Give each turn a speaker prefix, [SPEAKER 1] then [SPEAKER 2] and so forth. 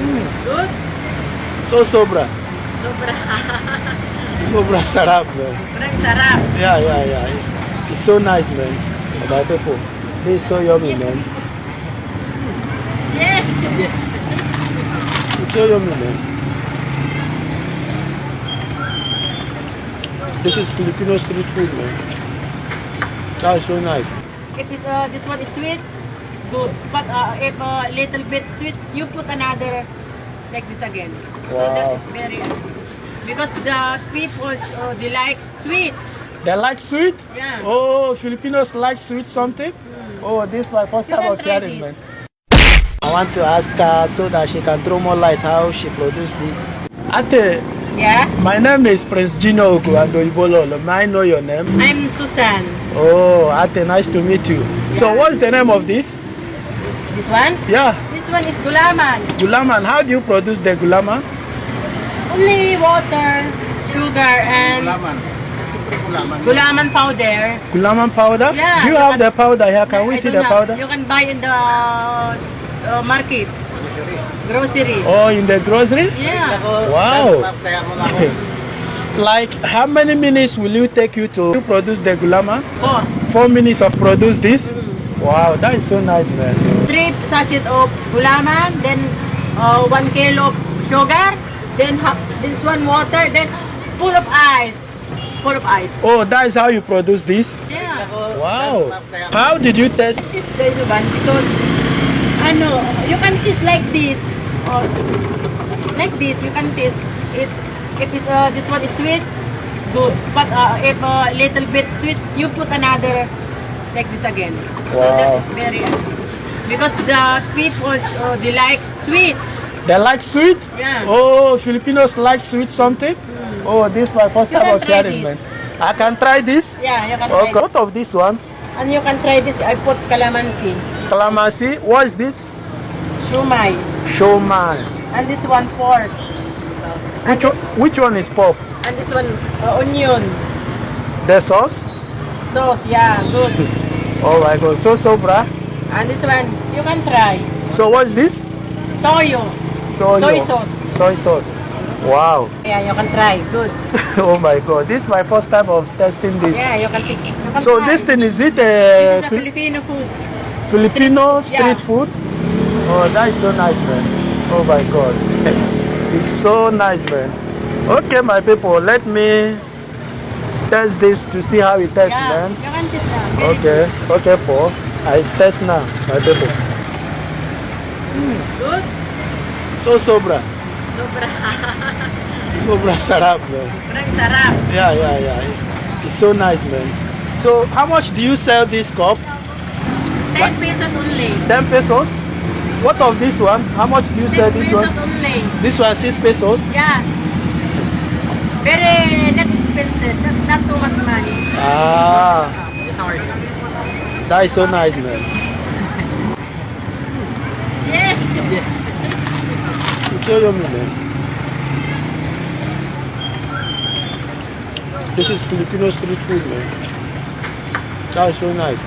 [SPEAKER 1] Good?
[SPEAKER 2] So sobra.
[SPEAKER 1] Sobra.
[SPEAKER 2] Sobra sarap, man.
[SPEAKER 1] Sobrang sarap.
[SPEAKER 2] Yeah. It's so nice, man. My people, this is so yummy, man.
[SPEAKER 1] Yes!
[SPEAKER 2] It's so yummy, man. This is Filipino street food, man. That's so nice.
[SPEAKER 1] If this one is sweet, good. But if a little bit sweet, you put another like this again. So that
[SPEAKER 2] Wow.
[SPEAKER 1] is very... Because the people, they like sweet.
[SPEAKER 2] They like sweet?
[SPEAKER 1] Yeah.
[SPEAKER 2] Oh, Filipinos like sweet something? Oh, this is my first
[SPEAKER 1] You
[SPEAKER 2] time
[SPEAKER 1] can
[SPEAKER 2] of
[SPEAKER 1] try
[SPEAKER 2] hearing,
[SPEAKER 1] this.
[SPEAKER 2] man. I want to ask her so that she can throw more light how she produced this. Ate,
[SPEAKER 1] Yeah?
[SPEAKER 2] my name is Prince Gino Ogu Andoibololo. May I know your name?
[SPEAKER 1] I'm Susan.
[SPEAKER 2] Oh, Ate, nice to meet you. So,
[SPEAKER 1] Yeah.
[SPEAKER 2] what's the name of this?
[SPEAKER 1] This one?
[SPEAKER 2] Yeah,
[SPEAKER 1] This one is gulaman.
[SPEAKER 2] gulaman. How do you produce the gulaman?
[SPEAKER 1] Only water, sugar, and gulaman powder.
[SPEAKER 2] Gulaman powder?
[SPEAKER 1] Yeah,
[SPEAKER 2] Do you
[SPEAKER 1] you
[SPEAKER 2] have
[SPEAKER 1] can-
[SPEAKER 2] the powder here? Can we
[SPEAKER 1] I
[SPEAKER 2] see
[SPEAKER 1] don't
[SPEAKER 2] the
[SPEAKER 1] have.
[SPEAKER 2] powder?
[SPEAKER 1] You can buy in the market. Grocery.
[SPEAKER 2] Oh, in the grocery?
[SPEAKER 1] Yeah.
[SPEAKER 2] Wow. Like, how many minutes will you take you to produce the gulaman?
[SPEAKER 1] Oh,
[SPEAKER 2] 4 minutes of produce this? Wow, that is so nice, man.
[SPEAKER 1] 3 sachet of gulaman, then 1 kilo of sugar, then this one water, then full of ice. Full of ice.
[SPEAKER 2] Oh, that is how you produce this?
[SPEAKER 1] Yeah.
[SPEAKER 2] Wow. How did you test?
[SPEAKER 1] This is the one because ano, you can taste like this or like this. You can taste it. If it's, this one is sweet, good. But if a little bit sweet, you put another like this again. So that
[SPEAKER 2] Wow.
[SPEAKER 1] is very because the people they like sweet.
[SPEAKER 2] They like sweet?
[SPEAKER 1] Yeah.
[SPEAKER 2] Oh, Filipinos like sweet something? Oh, this is my first
[SPEAKER 1] You
[SPEAKER 2] time
[SPEAKER 1] can
[SPEAKER 2] of
[SPEAKER 1] try
[SPEAKER 2] hearing,
[SPEAKER 1] this.
[SPEAKER 2] man. I can try this?
[SPEAKER 1] Yeah, you can
[SPEAKER 2] Okay.
[SPEAKER 1] try.
[SPEAKER 2] What of this one?
[SPEAKER 1] And you can try this. I put calamansi,
[SPEAKER 2] Calamansi. What is this?
[SPEAKER 1] shumai,
[SPEAKER 2] Showman.
[SPEAKER 1] and this one pork,
[SPEAKER 2] Which one is pork?
[SPEAKER 1] and this one onion
[SPEAKER 2] The sauce?
[SPEAKER 1] sauce. Yeah, good.
[SPEAKER 2] Oh my god, so sobra.
[SPEAKER 1] And this one you can try.
[SPEAKER 2] So what is this?
[SPEAKER 1] Toyo.
[SPEAKER 2] Toyo.
[SPEAKER 1] Soy sauce.
[SPEAKER 2] Soy sauce. Wow.
[SPEAKER 1] Yeah, you can try. Good.
[SPEAKER 2] Oh my god, this is my first time of testing this.
[SPEAKER 1] Yeah, you can taste. You can
[SPEAKER 2] So
[SPEAKER 1] try.
[SPEAKER 2] this thing, is it
[SPEAKER 1] This is a Filipino food.
[SPEAKER 2] Filipino street
[SPEAKER 1] Yeah.
[SPEAKER 2] food? Oh, that is so nice, man. Oh my god. It's so nice, man. Okay, my people, let me test this to see how it tastes,
[SPEAKER 1] Yeah,
[SPEAKER 2] man.
[SPEAKER 1] you can taste now. Very
[SPEAKER 2] Okay, okay, Paul. I test now, my people.
[SPEAKER 1] Good.
[SPEAKER 2] So sobra.
[SPEAKER 1] Sobra.
[SPEAKER 2] Sobra sarap, man.
[SPEAKER 1] Sobrang sarap.
[SPEAKER 2] Yeah. It's so nice, man. So, how much do you sell this cup?
[SPEAKER 1] 10 pesos only.
[SPEAKER 2] 10 pesos? What of this one? How much do you
[SPEAKER 1] 6
[SPEAKER 2] sell this
[SPEAKER 1] pesos
[SPEAKER 2] one?
[SPEAKER 1] only.
[SPEAKER 2] This one 6 pesos?
[SPEAKER 1] Yeah. Very not expensive. Not too much money.
[SPEAKER 2] Ah,
[SPEAKER 1] Sorry.
[SPEAKER 2] that is so nice, man.
[SPEAKER 1] Yes.
[SPEAKER 2] It's so yummy, man. This is Filipino street food, man. That is so nice.